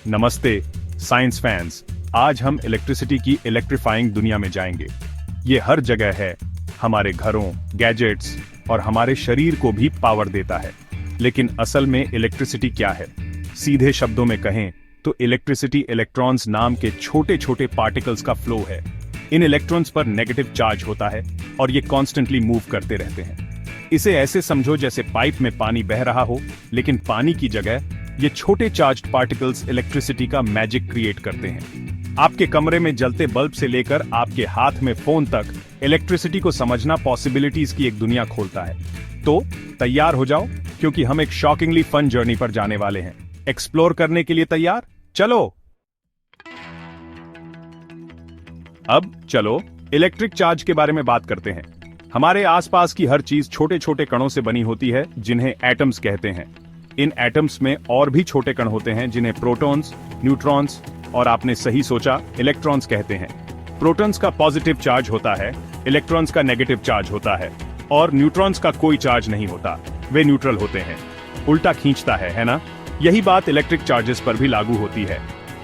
नमस्ते science fans. आज हम इलेक्ट्रिसिटी की इलेक्ट्रीफाइंग दुनिया में जाएंगे। ये हर जगह है, हमारे घरों, गैजेट्स और हमारे शरीर को भी पावर देता है। लेकिन असल में इलेक्ट्रिसिटी क्या है? सीधे शब्दों में कहें तो इलेक्ट्रिसिटी इलेक्ट्रॉन्स नाम के छोटे छोटे पार्टिकल्स का फ्लो है। इन इलेक्ट्रॉन्स पर नेगेटिव चार्ज होता है और ये कॉन्स्टेंटली मूव करते रहते हैं। इसे ऐसे समझो जैसे पाइप में पानी बह रहा हो, लेकिन पानी की जगह ये छोटे चार्ज्ड पार्टिकल्स इलेक्ट्रिसिटी का मैजिक क्रिएट करते हैं। आपके कमरे में जलते बल्ब से लेकर आपके हाथ में फोन तक इलेक्ट्रिसिटी को समझना पॉसिबिलिटीज की एक दुनिया खोलता है। तो तैयार हो जाओ, क्योंकि हम एक शॉकिंगली फन जर्नी पर जाने वाले हैं। एक्सप्लोर करने के लिए तैयार? चलो अब चलो इलेक्ट्रिक चार्ज के बारे में बात करते हैं। हमारे आसपास की हर चीज छोटे छोटे कणों से बनी होती है, जिन्हें एटम्स कहते हैं। इन एटम्स में और भी छोटे कण होते हैं, जिन्हें प्रोटॉन्स, न्यूट्रॉन्स और आपने सही सोचा, इलेक्ट्रॉन्स कहते हैं। प्रोटॉन्स का पॉजिटिव चार्ज होता है, इलेक्ट्रॉन्स का नेगेटिव चार्ज होता है और न्यूट्रॉन्स का कोई चार्ज नहीं होता, वे न्यूट्रल होते हैं। उल्टा खींचता है ना? यही बात इलेक्ट्रिक चार्जेस पर भी लागू होती है।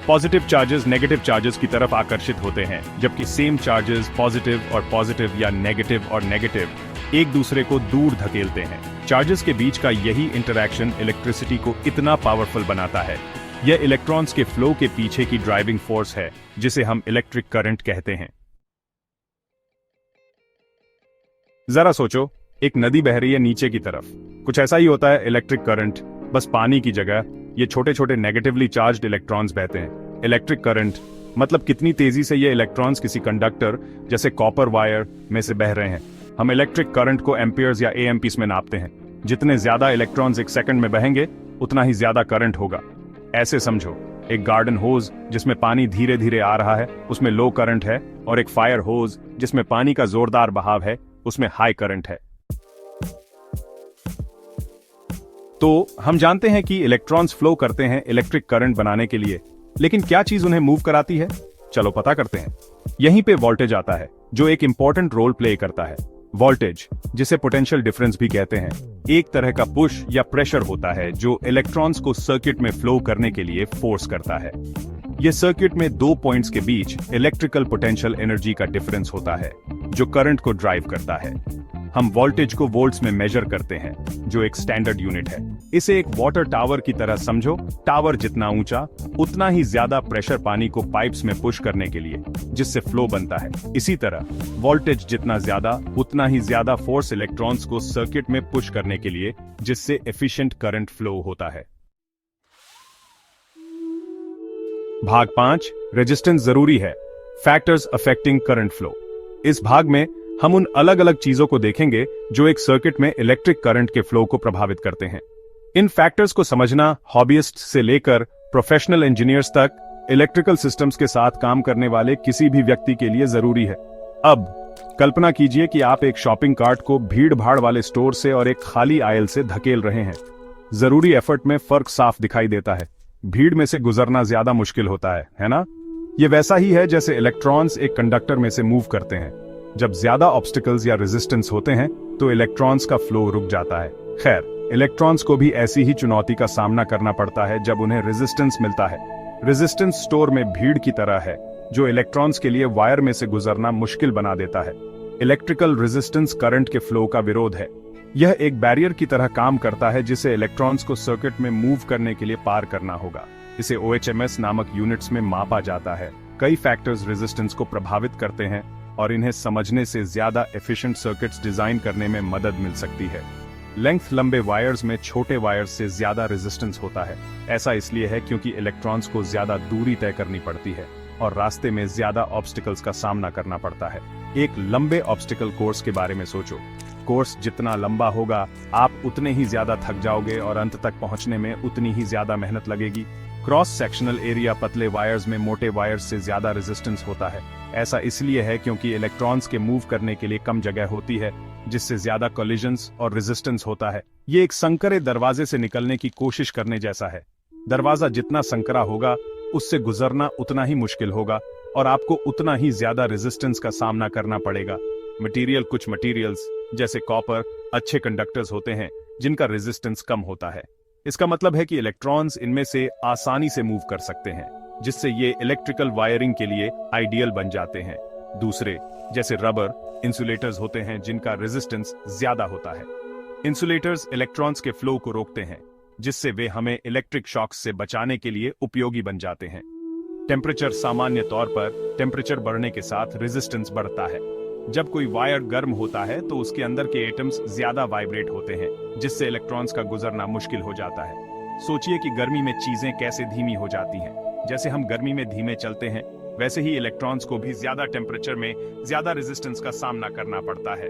पॉजिटिव चार्जेस नेगेटिव चार्जेस की तरफ आकर्षित होते हैं, जबकि सेम चार्जेस पॉजिटिव या नेगेटिव और नेगेटिव एक दूसरे को दूर धकेलते हैं। चार्जेस के बीच का यही इंटरैक्शन इलेक्ट्रिसिटी को इतना पावरफुल बनाता है। यह इलेक्ट्रॉन्स के फ्लो के पीछे की ड्राइविंग फोर्स है, जिसे हम इलेक्ट्रिक करंट कहते हैं। जरा सोचो, एक नदी बह रही है नीचे की तरफ। कुछ ऐसा ही होता है इलेक्ट्रिक करंट, बस पानी की जगह ये छोटे छोटे नेगेटिवली चार्ज्ड इलेक्ट्रॉन्स बहते हैं। इलेक्ट्रिक करंट मतलब कितनी तेजी से ये इलेक्ट्रॉन्स किसी कंडक्टर जैसे कॉपर वायर में से बह रहे हैं। हम इलेक्ट्रिक करंट को एम्पियर्स या एएमपीस में नापते हैं। जितने ज्यादा इलेक्ट्रॉन्स एक सेकंड में बहेंगे, उतना ही ज्यादा करंट होगा। ऐसे समझो, एक गार्डन होज जिसमें पानी धीरे धीरे आ रहा है, उसमें लो करंट है, और एक फायर होज जिसमें पानी का जोरदार बहाव है, उसमें हाई करंट है। तो हम जानते हैं कि इलेक्ट्रॉन्स फ्लो करते हैं इलेक्ट्रिक करंट बनाने के लिए, लेकिन क्या चीज उन्हें मूव कराती है? चलो पता करते हैं। यहीं पे वोल्टेज आता है, जो एक इंपॉर्टेंट रोल प्ले करता है। वोल्टेज, जिसे पोटेंशियल डिफरेंस भी कहते हैं, एक तरह का पुश या प्रेशर होता है जो इलेक्ट्रॉन्स को सर्किट में फ्लो करने के लिए फोर्स करता है। यह सर्किट में दो पॉइंट्स के बीच इलेक्ट्रिकल पोटेंशियल एनर्जी का डिफरेंस होता है, जो करंट को ड्राइव करता है। हम वोल्टेज को वोल्ट्स में मेजर करते हैं, जो एक स्टैंडर्ड यूनिट है। इसे एक वाटर टावर की तरह समझो। टावर जितना ऊंचा, उतना ही ज्यादा प्रेशर पानी को पाइप्स में पुश करने के लिए, जिससे फ्लो बनता है। इसी तरह वोल्टेज जितना ज्यादा, उतना ही ज्यादा फोर्स इलेक्ट्रॉन्स को सर्किट में पुश करने के लिए, जिससे एफिशिएंट करंट फ्लो होता है। भाग 5, रेजिस्टेंस जरूरी है, फैक्टर्स अफेक्टिंग करंट फ्लो। इस भाग में हम उन अलग अलग चीजों को देखेंगे जो एक सर्किट में इलेक्ट्रिक करंट के फ्लो को प्रभावित करते हैं। इन फैक्टर्स को समझना हॉबियस्ट से लेकर प्रोफेशनल इंजीनियर्स तक, इलेक्ट्रिकल सिस्टम्स के साथ काम करने वाले किसी भी व्यक्ति के लिए जरूरी है। अब कल्पना कीजिए कि आप एक शॉपिंग कार्ट को भीड़ भाड़ वाले स्टोर से और एक खाली आयल से धकेल रहे हैं। जरूरी एफर्ट में फर्क साफ दिखाई देता है। भीड़ में से गुजरना ज्यादा मुश्किल होता है ना? ये वैसा ही है जैसे इलेक्ट्रॉन्स एक कंडक्टर में से मूव करते हैं। जब ज्यादा ऑब्स्टिकल्स या रेजिस्टेंस होते हैं, तो इलेक्ट्रॉन्स का फ्लो रुक जाता है। खैर, इलेक्ट्रॉन्स को भी ऐसी ही चुनौती का सामना करना पड़ता है जब उन्हें रेजिस्टेंस मिलता है। रेजिस्टेंस स्टोर में भीड़ की तरह है, जो इलेक्ट्रॉन्स के लिए वायर में से गुजरना मुश्किल बना देता है। इलेक्ट्रिकल रेजिस्टेंस करंट के फ्लो का विरोध है। यह एक बैरियर की तरह काम करता है, जिसे इलेक्ट्रॉन्स को सर्किट में मूव करने के लिए पार करना होगा। इसे OHMS नामक यूनिट्स में मापा जाता है। कई फैक्टर्स रेजिस्टेंस को प्रभावित करते हैं, और इन्हें समझने से ज्यादा एफिशिएंट सर्किट्स डिजाइन करने में मदद मिल सकती है। लेंथ लंबे वायर्स में छोटे वायर्स से ज्यादा रेजिस्टेंस होता है। ऐसा इसलिए है क्योंकि इलेक्ट्रॉन्स को ज्यादा दूरी तय करनी पड़ती है और रास्ते में ज्यादा ऑब्स्टिकल्स का सामना करना पड़ता है। एक लंबे ऑब्स्टिकल कोर्स के बारे में सोचो। कोर्स जितना लंबा होगा, आप उतने ही ज्यादा थक जाओगे और अंत तक पहुंचने में उतनी ही ज्यादा मेहनत लगेगी। क्रॉस सेक्शनल एरिया पतले वायर्स में मोटे वायर्स से ज्यादा रेजिस्टेंस होता है। ऐसा इसलिए है क्योंकि इलेक्ट्रॉन्स के मूव करने के लिए कम जगह होती है, जिससे ज्यादा कोलिजन्स और रेजिस्टेंस होता है। ये एक संकरे दरवाजे से निकलने की कोशिश करने जैसा है। दरवाजा जितना संकरा होगा, उससे गुजरना उतना ही मुश्किल होगा और आपको उतना ही ज्यादा रेजिस्टेंस का सामना करना पड़ेगा। कुछ मटेरियल्स जैसे कॉपर अच्छे कंडक्टर्स होते हैं, जिनका रेजिस्टेंस कम होता है। इसका मतलब है कि इलेक्ट्रॉन्स इनमें से आसानी से मूव कर सकते हैं, जिससे ये इलेक्ट्रिकल वायरिंग के लिए आइडियल बन जाते हैं। दूसरे जैसे रबर इंसुलेटर्स होते हैं जिनका रेजिस्टेंस ज्यादा होता है। इंसुलेटर्स इलेक्ट्रॉन्स के फ्लो को रोकते हैं, जिससे वे हमें इलेक्ट्रिक शॉक्स से बचाने के लिए उपयोगी बन जाते हैं। टेम्परेचर सामान्य तौर पर टेम्परेचर बढ़ने के साथ रेजिस्टेंस बढ़ता है। जब कोई वायर गर्म होता है तो उसके अंदर के एटम्स ज्यादा वाइब्रेट होते हैं, जिससे इलेक्ट्रॉन्स का गुजरना मुश्किल हो जाता है। सोचिए कि गर्मी में चीजें कैसे धीमी हो जाती हैं। जैसे हम गर्मी में धीमे चलते हैं, वैसे ही इलेक्ट्रॉन्स को भी ज्यादा टेम्परेचर में ज्यादा रेजिस्टेंस का सामना करना पड़ता है।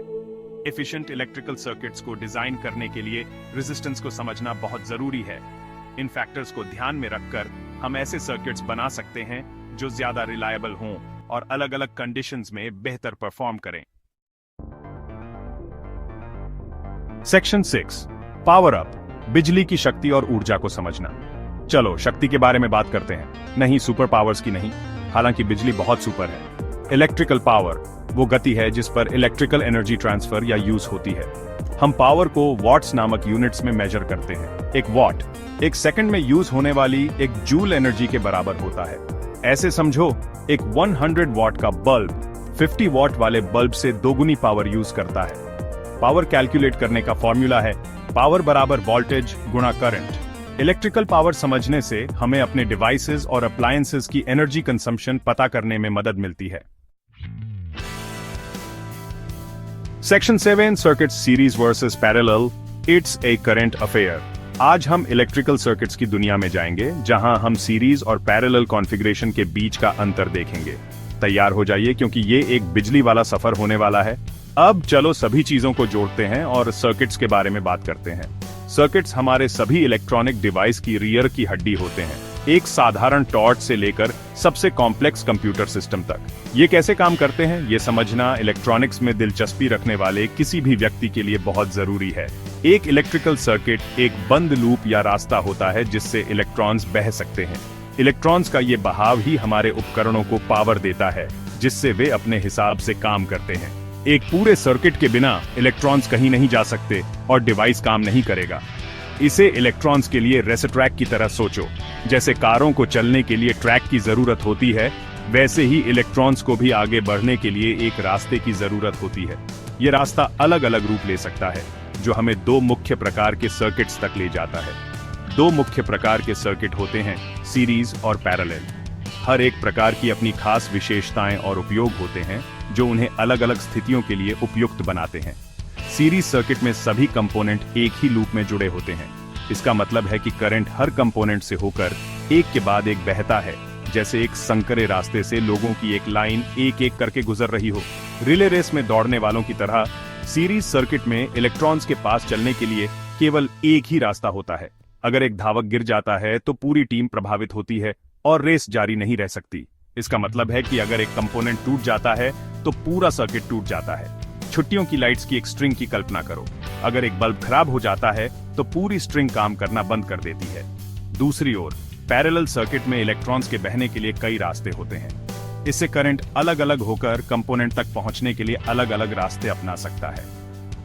एफिशिएंट इलेक्ट्रिकल सर्किट्स को डिजाइन करने के लिए रेजिस्टेंस को समझना बहुत जरूरी है। इन फैक्टर्स को ध्यान में रखकर हम ऐसे सर्किट्स बना सकते हैं जो ज्यादा रिलायबल हों और अलग अलग कंडीशंस में बेहतर परफॉर्म करें। सेक्शन 6 पावर अप, बिजली की शक्ति और ऊर्जा को समझना। चलो शक्ति के बारे में बात करते हैं, नहीं सुपर पावर्स की नहीं, हालांकि बिजली बहुत सुपर है। इलेक्ट्रिकल पावर वो गति है जिस पर इलेक्ट्रिकल एनर्जी ट्रांसफर या यूज होती है। हम पावर को वॉट्स नामक यूनिट्स में मेजर करते हैं। एक वॉट एक सेकंड में यूज होने वाली एक जूल एनर्जी के बराबर होता है। ऐसे समझो, एक 100 वॉट का बल्ब 50 वॉट वाले बल्ब से दोगुनी पावर यूज करता है। पावर कैलकुलेट करने का फॉर्मूला है पावर बराबर वोल्टेज गुणा करंट। इलेक्ट्रिकल पावर समझने से हमें अपने डिवाइसेस और अप्लायंसेस की एनर्जी कंजम्पशन पता करने में मदद मिलती है। Section 7 circuit series versus parallel, it's a current affair. आज हम इलेक्ट्रिकल सर्किट्स की दुनिया में जाएंगे, जहां हम सीरीज और पैरेलल कॉन्फ़िगरेशन के बीच का अंतर देखेंगे। तैयार हो जाइए क्योंकि ये एक बिजली वाला सफर होने वाला है। अब चलो सभी चीजों को जोड़ते हैं और सर्किट्स के बारे में बात करते हैं। सर्किट्स हमारे सभी इलेक्ट्रॉनिक डिवाइस की रीयर की हड्डी होते हैं, एक साधारण टॉर्च से लेकर सबसे कॉम्प्लेक्स कंप्यूटर सिस्टम तक। ये कैसे काम करते हैं, ये समझना इलेक्ट्रॉनिक्स में दिलचस्पी रखने वाले किसी भी व्यक्ति के लिए बहुत जरूरी है। एक इलेक्ट्रिकल सर्किट एक बंद लूप या रास्ता होता है जिससे इलेक्ट्रॉन्स बह सकते हैं। इलेक्ट्रॉन्स का ये बहाव ही हमारे उपकरणों को पावर देता है, जिससे वे अपने हिसाब से काम करते हैं। एक पूरे सर्किट के बिना इलेक्ट्रॉन्स कहीं नहीं जा सकते और डिवाइस काम नहीं करेगा। इसे इलेक्ट्रॉन्स के लिए रेसट्रैक की तरह सोचो। जैसे कारों को चलने के लिए ट्रैक की जरूरत होती है, वैसे ही इलेक्ट्रॉन्स को भी आगे बढ़ने के लिए एक रास्ते की जरूरत होती है। ये रास्ता अलग अलग रूप ले सकता है, जो हमें दो मुख्य प्रकार के सर्किट्स तक ले जाता है। दो मुख्य प्रकार के सर्किट होते हैं, सीरीज और पैरेलल। हर एक प्रकार की अपनी खास विशेषताएं और उपयोग होते हैं, जो उन्हें अलग अलग स्थितियों के लिए उपयुक्त बनाते हैं। सीरीज सर्किट में सभी कंपोनेंट एक ही लूप में जुड़े होते हैं। इसका मतलब है कि करंट हर कंपोनेंट से होकर एक के बाद एक बहता है, जैसे एक संकरे रास्ते से लोगों की एक लाइन एक एक करके गुजर रही हो। रिले रेस में दौड़ने वालों की तरह सीरीज सर्किट में इलेक्ट्रॉन्स के पास चलने के लिए केवल एक ही रास्ता होता है। अगर एक धावक गिर जाता है तो पूरी टीम प्रभावित होती है और रेस जारी नहीं रह सकती। इसका मतलब है कि अगर एक कंपोनेंट टूट जाता है तो पूरा सर्किट टूट जाता है। छुट्टियों की लाइट्स की एक स्ट्रिंग की कल्पना करो। अगर एक बल्ब खराब हो जाता है तो पूरी स्ट्रिंग काम करना बंद कर देती है। दूसरी ओर पैरेलल सर्किट में इलेक्ट्रॉन्स के बहने के लिए कई रास्ते होते हैं। इससे करंट अलग अलग होकर कंपोनेंट तक पहुंचने के लिए अलग अलग रास्ते अपना सकता है।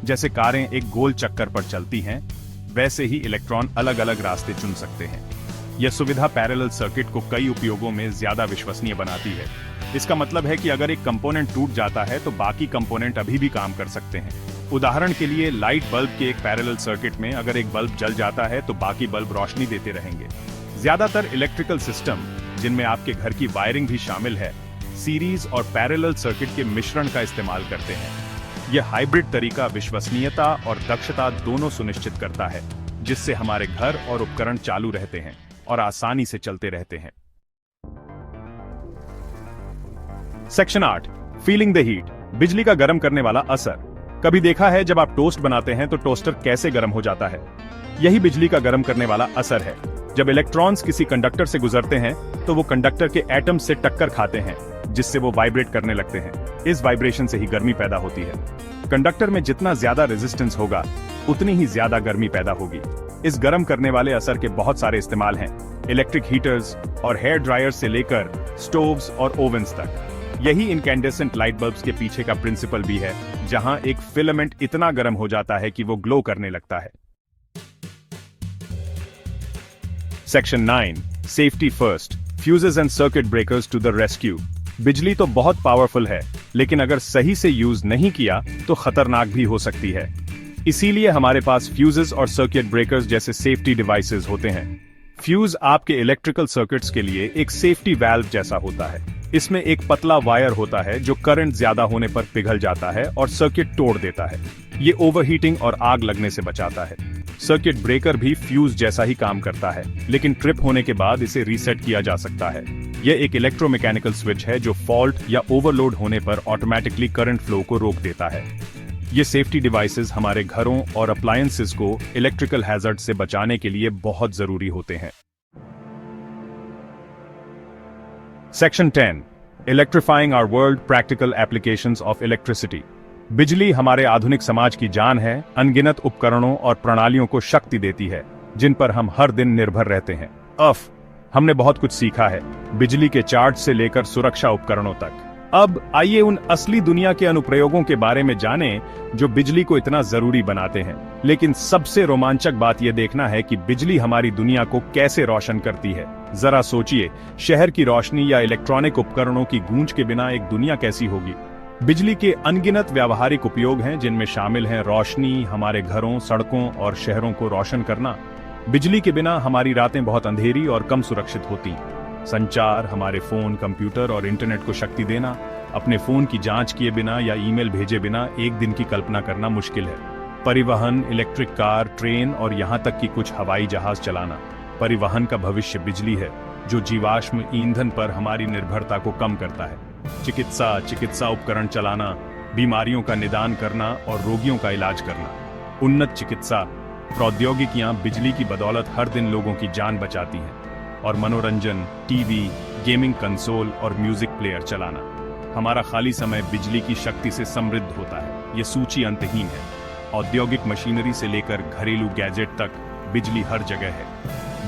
जैसे कारें एक गोल चक्कर पर चलती हैं, वैसे ही इलेक्ट्रॉन अलग अलग रास्ते चुन सकते हैं। यह सुविधा पैरेलल सर्किट को कई उपयोगों में ज्यादा विश्वसनीय बनाती है। इसका मतलब है कि अगर एक कंपोनेंट टूट जाता है तो बाकी कंपोनेंट अभी भी काम कर सकते हैं। उदाहरण के लिए लाइट बल्ब के एक पैरेलल सर्किट में अगर एक बल्ब जल जाता है तो बाकी बल्ब रोशनी देते रहेंगे। ज्यादातर इलेक्ट्रिकल सिस्टम, जिनमें आपके घर की वायरिंग भी शामिल है, सीरीज और पैरेलल सर्किट के मिश्रण का इस्तेमाल करते हैं। यह हाइब्रिड तरीका विश्वसनीयता और दक्षता दोनों सुनिश्चित करता है, जिससे हमारे घर और उपकरण चालू रहते हैं और आसानी से चलते रहते हैं। सेक्शन 8 फीलिंग द हीट, बिजली का गर्म करने वाला असर। कभी देखा है जब आप टोस्ट बनाते हैं तो टोस्टर कैसे गर्म हो जाता है? यही बिजली का गर्म करने वाला असर है। जब इलेक्ट्रॉन्स किसी कंडक्टर से गुजरते हैं तो वो कंडक्टर के एटम्स से टक्कर खाते हैं, जिससे वो वाइब्रेट करने लगते हैं। इस वाइब्रेशन से ही गर्मी पैदा होती है। कंडक्टर में जितना ज्यादा रेजिस्टेंस होगा, उतनी ही ज्यादा गर्मी पैदा होगी। इस गर्म करने वाले असर के बहुत सारे इस्तेमाल हैं, इलेक्ट्रिक हीटर्स और हेयर ड्रायर से लेकर स्टोव्स और ओवन्स तक। यही इनकैंडेसेंट लाइट बल्ब्स के पीछे का प्रिंसिपल भी है, जहां एक फिलामेंट इतना गर्म हो जाता है कि वो ग्लो करने लगता है। Section 9 safety first, fuses and circuit breakers to the rescue. बिजली तो बहुत पावरफुल है, लेकिन अगर सही से यूज नहीं किया तो खतरनाक भी हो सकती है। इसीलिए हमारे पास फ्यूजेस और सर्किट ब्रेकर्स जैसे सेफ्टी डिवाइसेस होते हैं। फ्यूज आपके इलेक्ट्रिकल सर्किट्स के लिए एक सेफ्टी वाल्व जैसा होता है। इसमें एक पतला वायर होता है जो करंट ज्यादा होने पर पिघल जाता है और सर्किट तोड़ देता है। ये ओवरहीटिंग और आग लगने से बचाता है। सर्किट ब्रेकर भी फ्यूज जैसा ही काम करता है, लेकिन ट्रिप होने के बाद इसे रीसेट किया जा सकता है। यह एक इलेक्ट्रोमैकेनिकल स्विच है जो फॉल्ट या ओवरलोड होने पर ऑटोमेटिकली करंट फ्लो को रोक देता है। ये सेफ्टी डिवाइसेस हमारे घरों और अप्लायंसेस को इलेक्ट्रिकल हैजर्ड से बचाने के लिए बहुत जरूरी होते हैं। Section 10 electrifying our world, practical applications of electricity. बिजली हमारे आधुनिक समाज की जान है। अनगिनत उपकरणों और प्रणालियों को शक्ति देती है जिन पर हम हर दिन निर्भर रहते हैं। हमने बहुत कुछ सीखा है, बिजली के चार्ज से लेकर सुरक्षा उपकरणों तक। अब आइए उन असली दुनिया के अनुप्रयोगों के बारे में जानें जो बिजली को इतना जरूरी बनाते हैं। लेकिन सबसे रोमांचक बात यह देखना है कि बिजली हमारी दुनिया को कैसे रोशन करती है। जरा सोचिए, शहर की रोशनी या इलेक्ट्रॉनिक उपकरणों की गूंज के बिना एक दुनिया कैसी होगी। बिजली के अनगिनत व्यावहारिक उपयोग हैं, जिनमें शामिल हैं रोशनी, हमारे घरों, सड़कों और शहरों को रोशन करना। बिजली के बिना हमारी रातें बहुत अंधेरी और कम सुरक्षित होती। संचार, हमारे फोन, कंप्यूटर और इंटरनेट को शक्ति देना। अपने फोन की जांच किए बिना या ईमेल भेजे बिना एक दिन की कल्पना करना मुश्किल है। परिवहन, इलेक्ट्रिक कार, ट्रेन और यहां तक कि कुछ हवाई जहाज चलाना। परिवहन का भविष्य बिजली है, जो जीवाश्म ईंधन पर हमारी निर्भरता को कम करता है। चिकित्सा उपकरण चलाना, बीमारियों का निदान करना और रोगियों का इलाज करना। उन्नत चिकित्सा प्रौद्योगिकियां बिजली की बदौलत हर दिन लोगों की जान बचाती हैं। और मनोरंजन, टीवी, गेमिंग कंसोल और म्यूजिक प्लेयर चलाना। हमारा खाली समय बिजली की शक्ति से समृद्ध होता है। ये सूची अंतहीन है। औद्योगिक मशीनरी से लेकर घरेलू गैजेट तक बिजली हर जगह है।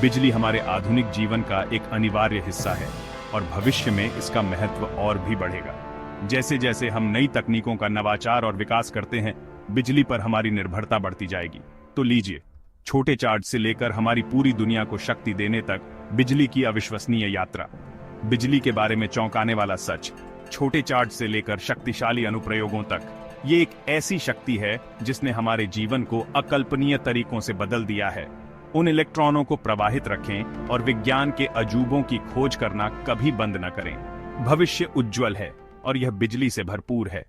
बिजली हमारे आधुनिक जीवन का एक अनिवार्य हिस्सा है और भविष्य में इसका महत्व और भी बढ़ेगा। जैसे जैसे हम नई तकनीकों का नवाचार और विकास करते हैं, बिजली पर हमारी निर्भरता बढ़ती जाएगी। तो लीजिए, छोटे चार्ज से लेकर हमारी पूरी दुनिया को शक्ति देने तक बिजली की अविश्वसनीय यात्रा। बिजली के बारे में चौंकाने वाला सच, छोटे चार्ज से लेकर शक्तिशाली अनुप्रयोगों तक, ये एक ऐसी शक्ति है जिसने हमारे जीवन को अकल्पनीय तरीकों से बदल दिया है। उन इलेक्ट्रॉनों को प्रवाहित रखें और विज्ञान के अजूबों की खोज करना कभी बंद न करें। भविष्य उज्जवल है और यह बिजली से भरपूर है।